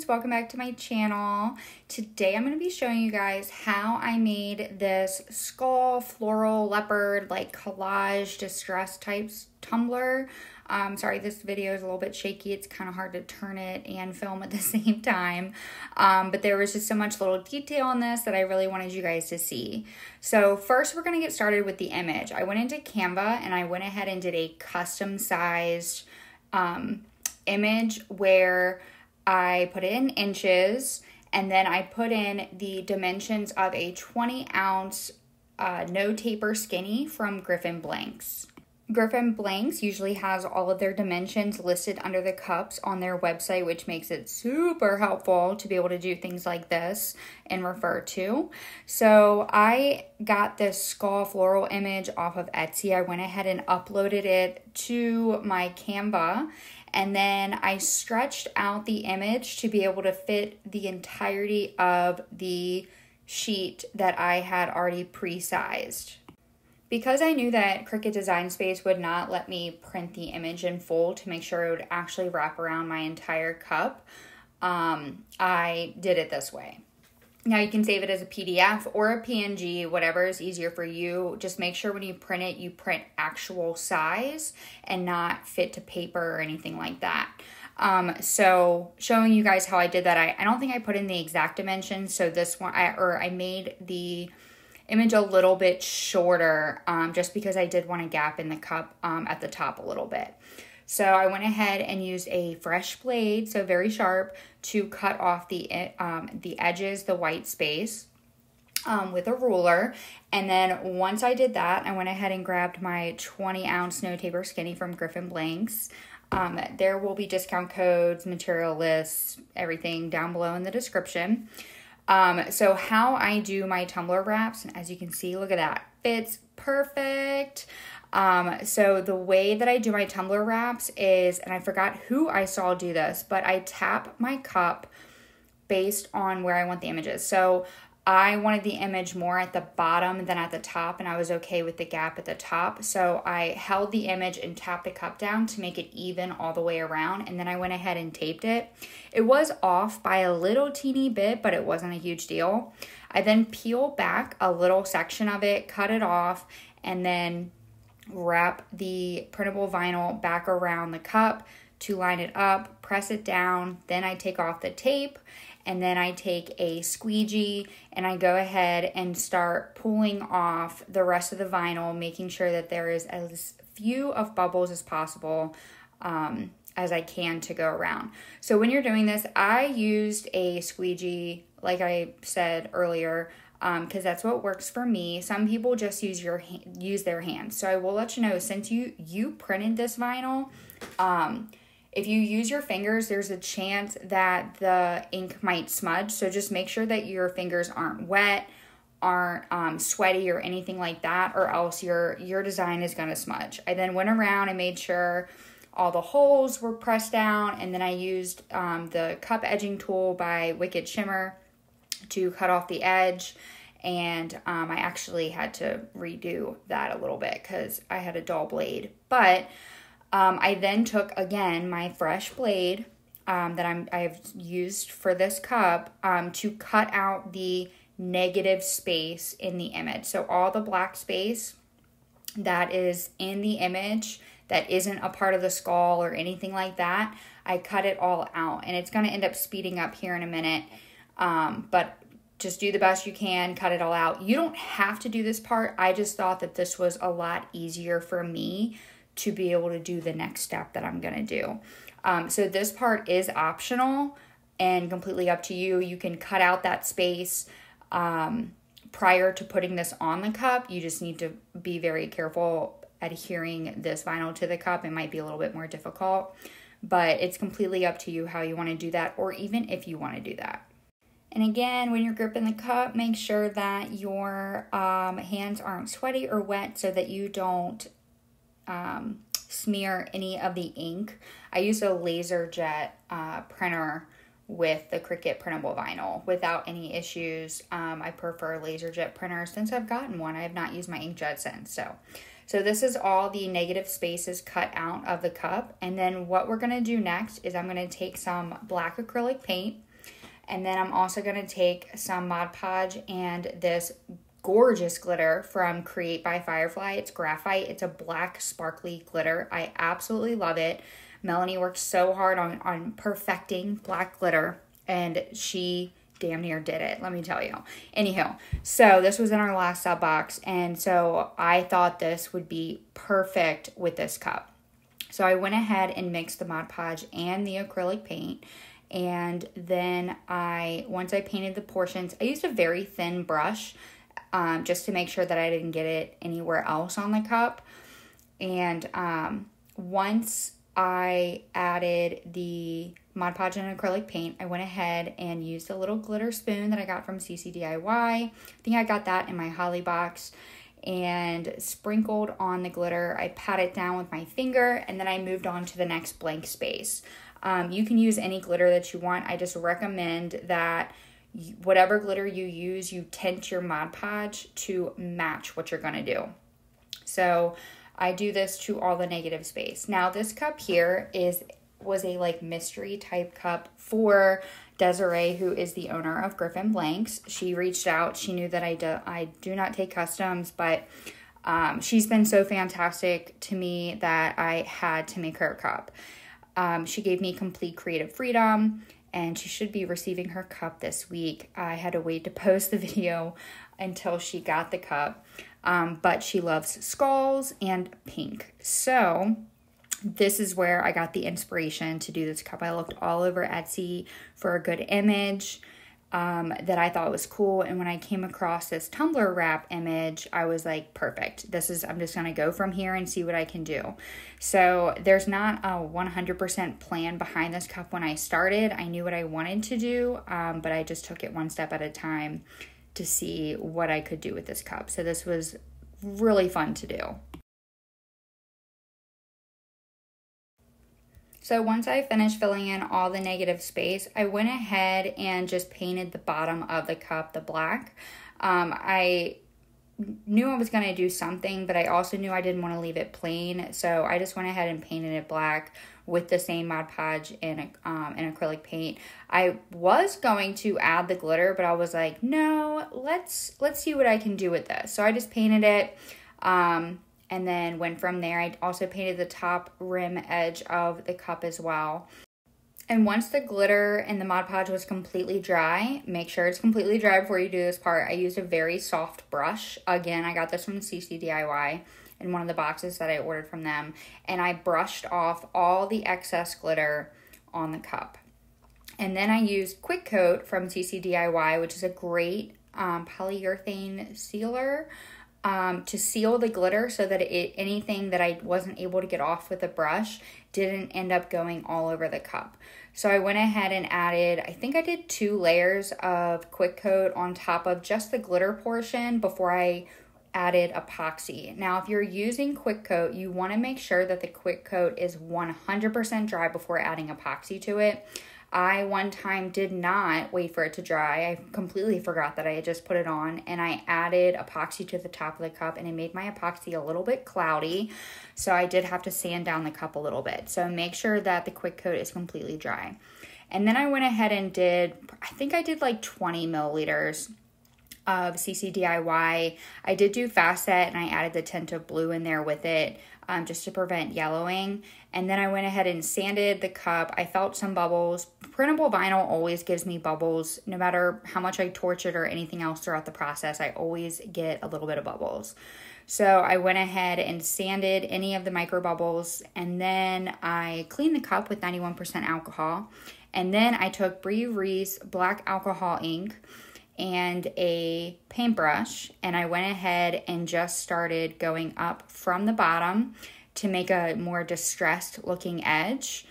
friends, welcome back to my channel. Today I'm going to be showing you guys how I made this skull, floral, leopard, like collage, distress types tumbler. Sorry, this video is a little bit shaky. It's kind of hard to turn it and film at the same time. But there was just so much little detail on this that I really wanted you guys to see. So first we're going to get started with the image. I went into Canva and I went ahead and did a custom sized image where I put it in inches and then I put in the dimensions of a 20 ounce no taper skinny from Griffin Blanks. Griffin Blanks usually has all of their dimensions listed under the cups on their website, which makes it super helpful to be able to do things like this and refer to. So I got this skull floral image off of Etsy. I went ahead and uploaded it to my Canva, and then I stretched out the image to be able to fit the entirety of the sheet that I had already pre-sized. Because I knew that Cricut Design Space would not let me print the image in full to make sure it would actually wrap around my entire cup, I did it this way. Now you can save it as a PDF or a PNG, whatever is easier for you. Just make sure when you print it, you print actual size and not fit to paper or anything like that. So showing you guys how I did that, I don't think I put in the exact dimensions. So this one, I made the image a little bit shorter just because I did want a gap in the cup at the top a little bit. So I went ahead and used a fresh blade, so very sharp, to cut off the edges, the white space, with a ruler. And then once I did that, I went ahead and grabbed my 20 ounce no taper skinny from Griffin Blanks. There will be discount codes, material lists, everything down below in the description. So how I do my tumbler wraps, and as you can see, look at that, fits perfect. So the way that I do my tumbler wraps is, and I forgot who I saw do this, but I tap my cup based on where I want the images. So I wanted the image more at the bottom than at the top, and I was okay with the gap at the top. So I held the image and tapped the cup down to make it even all the way around, and then I went ahead and taped it. It was off by a little teeny bit, but it wasn't a huge deal. I then peeled back a little section of it, cut it off, and then wrap the printable vinyl back around the cup to line it up, press it down. Then I take off the tape, and then I take a squeegee and I go ahead and start pulling off the rest of the vinyl, making sure that there is as few of bubbles as possible as I can to go around. So when you're doing this, I used a squeegee, like I said earlier, because that's what works for me. Some people just use their hands. So I will let you know, since you printed this vinyl, if you use your fingers, there's a chance that the ink might smudge. So just make sure that your fingers aren't wet, aren't sweaty or anything like that, or else your design is going to smudge. I then went around and made sure all the holes were pressed down, and then I used the cup edging tool by Wicked Shimmer to cut off the edge. And I actually had to redo that a little bit because I had a dull blade. But I then took, again, my fresh blade that I've used for this cup to cut out the negative space in the image. So all the black space that is in the image that isn't a part of the skull or anything like that, I cut it all out. And it's going to end up speeding up here in a minute. But just do the best you can, cut it all out. You don't have to do this part. I just thought that this was a lot easier for me to be able to do the next step that I'm going to do. So this part is optional and completely up to you. You can cut out that space prior to putting this on the cup. You just need to be very careful adhering this vinyl to the cup. It might be a little bit more difficult, but it's completely up to you how you want to do that, or even if you want to do that. And again, when you're gripping the cup, make sure that your hands aren't sweaty or wet so that you don't smear any of the ink. I used a laser jet printer with the Cricut printable vinyl without any issues. I prefer laser jet printers since I've gotten one. I have not used my inkjet since. So this is all the negative spaces cut out of the cup. And then what we're going to do next is I'm going to take some black acrylic paint And then I'm also going to take some Mod Podge and this gorgeous glitter from Create by Firefly. It's graphite. It's a black sparkly glitter. I absolutely love it. Melanie worked so hard on perfecting black glitter, and she damn near did it, let me tell you. Anyhow, so this was in our last sub box, and so I thought this would be perfect with this cup. So I went ahead and mixed the Mod Podge and the acrylic paint, and then once I painted the portions, I used a very thin brush just to make sure that I didn't get it anywhere else on the cup. And once I added the Mod Podge and acrylic paint, I went ahead and used a little glitter spoon that I got from CCDIY. I think I got that in my Holly box, and sprinkled on the glitter. I pat it down with my finger, and then I moved on to the next blank space. You can use any glitter that you want. I just recommend that whatever glitter you use, you tint your Mod Podge to match what you're going to do. So I do this to all the negative space. Now this cup here was a like mystery type cup for Desiree, who is the owner of Griffin Blanks. She reached out. She knew that I do not take customs, but she's been so fantastic to me that I had to make her a cup. She gave me complete creative freedom, and she should be receiving her cup this week. I had to wait to post the video until she got the cup, but she loves skulls and pink. So this is where I got the inspiration to do this cup. I looked all over Etsy for a good image that I thought was cool, and when I came across this tumbler wrap image, I was like, perfect. I'm just gonna go from here and see what I can do. So there's not a 100% plan behind this cup. When I started, I knew what I wanted to do, but I just took it one step at a time to see what I could do with this cup. So this was really fun to do. So once I finished filling in all the negative space, I went ahead and just painted the bottom of the cup the black. I knew I was going to do something, but I also knew I didn't want to leave it plain. So I just went ahead and painted it black with the same Mod Podge and acrylic paint. I was going to add the glitter, but I was like, no, let's see what I can do with this. So I just painted it. And then went from there. I also painted the top rim edge of the cup as well. And once the glitter and the Mod Podge was completely dry, make sure it's completely dry before you do this part. I used a very soft brush. Again, I got this from CCDIY in one of the boxes that I ordered from them. And I brushed off all the excess glitter on the cup. And then I used Quick Coat from CCDIY, which is a great polyurethane sealer, to seal the glitter so that anything that I wasn't able to get off with a brush didn't end up going all over the cup. So I went ahead and added, I think I did 2 layers of Quick Coat on top of just the glitter portion before I added epoxy. Now, if you're using Quick Coat, you want to make sure that the Quick Coat is 100% dry before adding epoxy to it. I one time did not wait for it to dry. I completely forgot that I had just put it on, and I added epoxy to the top of the cup, and it made my epoxy a little bit cloudy, so I did have to sand down the cup a little bit. So make sure that the Quick Coat is completely dry. And then I went ahead and I think I did like 20 milliliters of CCDIY. I did do Fast Set, and I added the tint of blue in there with it, just to prevent yellowing. And then I went ahead and sanded the cup. I felt some bubbles. Printable vinyl always gives me bubbles. No matter how much I torch it or anything else throughout the process, I always get a little bit of bubbles. So I went ahead and sanded any of the micro bubbles, and then I cleaned the cup with 91% alcohol. And then I took Brie Reese black alcohol ink and a paintbrush, and I went ahead and just started going up from the bottom to make a more distressed looking edge.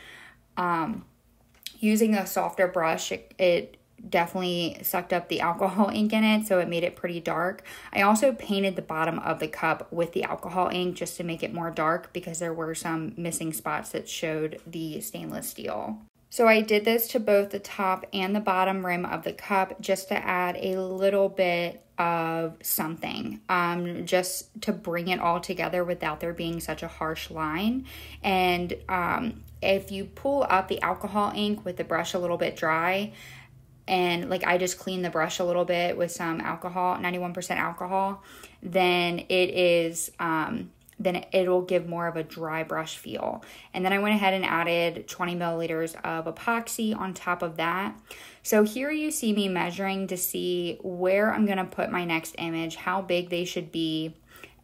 Using a softer brush, it definitely sucked up the alcohol ink in it, so it made it pretty dark. I also painted the bottom of the cup with the alcohol ink just to make it more dark, because there were some missing spots that showed the stainless steel. So I did this to both the top and the bottom rim of the cup just to add a little bit of something, just to bring it all together without there being such a harsh line. And if you pull up the alcohol ink with the brush a little bit dry, and like I just clean the brush a little bit with some alcohol, 91% alcohol, then then it'll give more of a dry brush feel. And then I went ahead and added 20 milliliters of epoxy on top of that. So here you see me measuring to see where I'm gonna put my next image, how big they should be.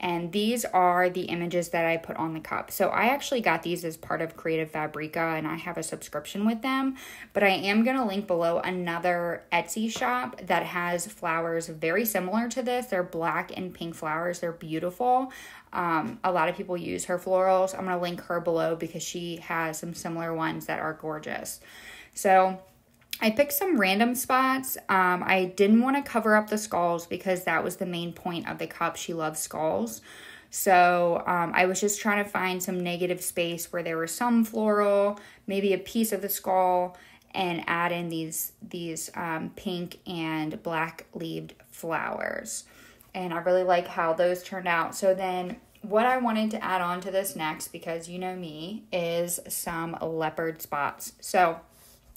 And these are the images that I put on the cup. So I actually got these as part of Creative Fabrica, and I have a subscription with them. But I am going to link below another Etsy shop that has flowers very similar to this. They're black and pink flowers. They're beautiful. A lot of people use her florals. I'm going to link her below because she has some similar ones that are gorgeous. So I picked some random spots. I didn't want to cover up the skulls because that was the main point of the cup. She loves skulls. So I was just trying to find some negative space where there was some floral, maybe a piece of the skull, and add in these pink and black leaved flowers. And I really like how those turned out. So then what I wanted to add on to this next, because you know me, is some leopard spots. So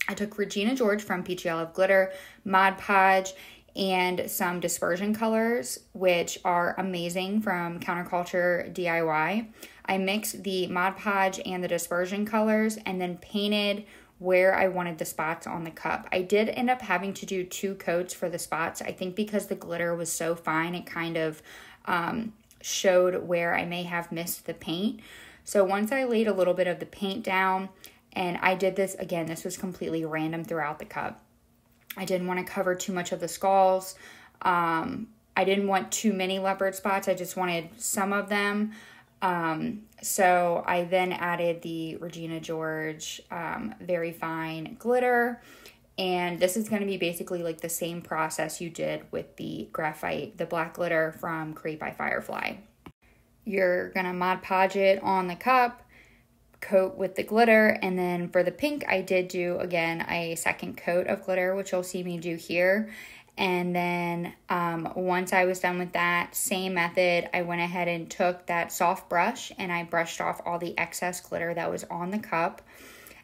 I took Regina George from Peachy Olive Glitter, Mod Podge, and some dispersion colors, which are amazing from Counterculture DIY. I mixed the Mod Podge and the dispersion colors and then painted where I wanted the spots on the cup. I did end up having to do 2 coats for the spots. I think because the glitter was so fine, it kind of showed where I may have missed the paint. So once I laid a little bit of the paint down, and I did this, again, this was completely random throughout the cup. I didn't want to cover too much of the skulls. I didn't want too many leopard spots. I just wanted some of them. So I then added the Regina George very fine glitter. And this is going to be basically like the same process you did with the graphite, the black glitter from Create by Firefly. You're going to Mod Podge it on the cup, coat with the glitter, and then for the pink I did do again a second coat of glitter, which you'll see me do here. And then once I was done with that same method, I went ahead and took that soft brush and I brushed off all the excess glitter that was on the cup.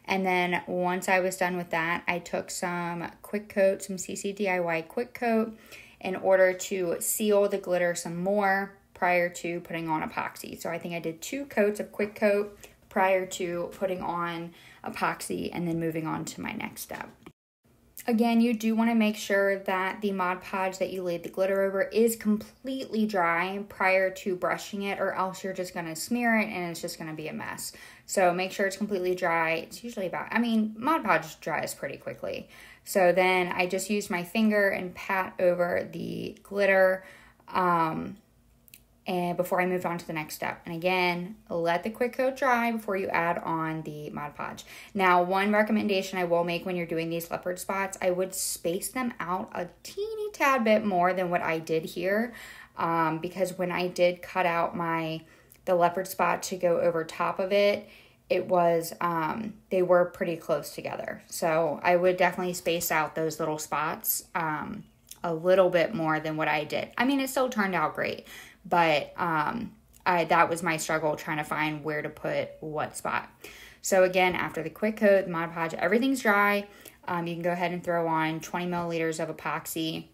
And then once I was done with that, I took some quick coat, some CCDIY quick coat, in order to seal the glitter some more prior to putting on epoxy. So I think I did 2 coats of quick coat prior to putting on epoxy and then moving on to my next step. Again, you do want to make sure that the Mod Podge that you laid the glitter over is completely dry prior to brushing it, or else you're just going to smear it and it's just going to be a mess. So make sure it's completely dry. It's usually about, Mod Podge dries pretty quickly. So then I just used my finger and pat over the glitter and before I moved on to the next step. And again, let the quick coat dry before you add on the Mod Podge. Now, one recommendation I will make when you're doing these leopard spots, I would space them out a teeny tad bit more than what I did here, because when I did cut out the leopard spot to go over top of it, it was, they were pretty close together. So I would definitely space out those little spots a little bit more than what I did. It still turned out great, but that was my struggle trying to find where to put what spot. So again, after the quick coat, the Mod Podge, everything's dry. You can go ahead and throw on 20 milliliters of epoxy.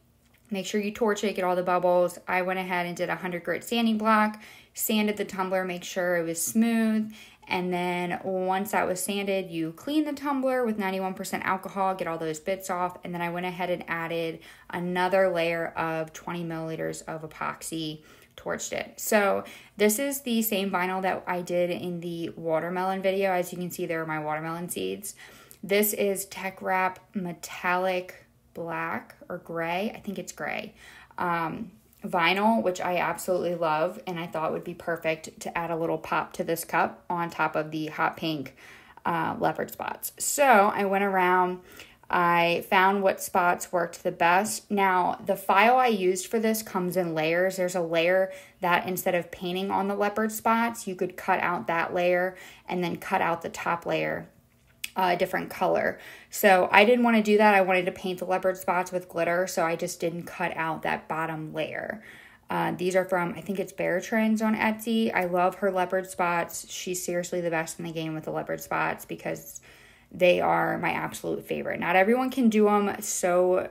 Make sure you torch it, get all the bubbles. I went ahead and did a 100 grit sanding block, sanded the tumbler, make sure it was smooth. And then once that was sanded, you clean the tumbler with 91% alcohol, get all those bits off. And then I went ahead and added another layer of 20 milliliters of epoxy, torched it. So this is the same vinyl that I did in the watermelon video. As you can see, there are my watermelon seeds. This is Tech Wrap Metallic Black or Gray. I think it's gray. Vinyl, which I absolutely love, and I thought would be perfect to add a little pop to this cup on top of the hot pink leopard spots. So I went around, I found what spots worked the best. Now, the file I used for this comes in layers. There's a layer that instead of painting on the leopard spots, you could cut out that layer and then cut out the top layer a different color. So I didn't want to do that. I wanted to paint the leopard spots with glitter, so I just didn't cut out that bottom layer. These are from, I think it's Bear Trends on Etsy. I love her leopard spots. She's seriously the best in the game with the leopard spots because they are my absolute favorite. Not everyone can do them so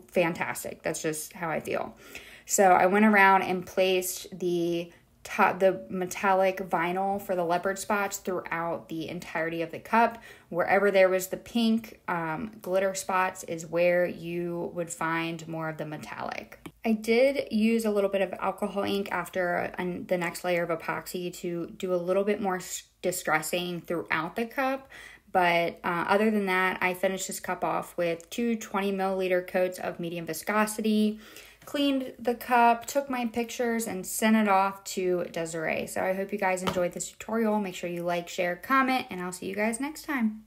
fantastic. That's just how I feel. So I went around and placed the metallic vinyl for the leopard spots throughout the entirety of the cup. Wherever there was the pink glitter spots is where you would find more of the metallic. I did use a little bit of alcohol ink after the next layer of epoxy to do a little bit more distressing throughout the cup. But other than that, I finished this cup off with 2 20 milliliter coats of medium viscosity, cleaned the cup, took my pictures, and sent it off to Desiree. So I hope you guys enjoyed this tutorial. Make sure you like, share, comment, and I'll see you guys next time.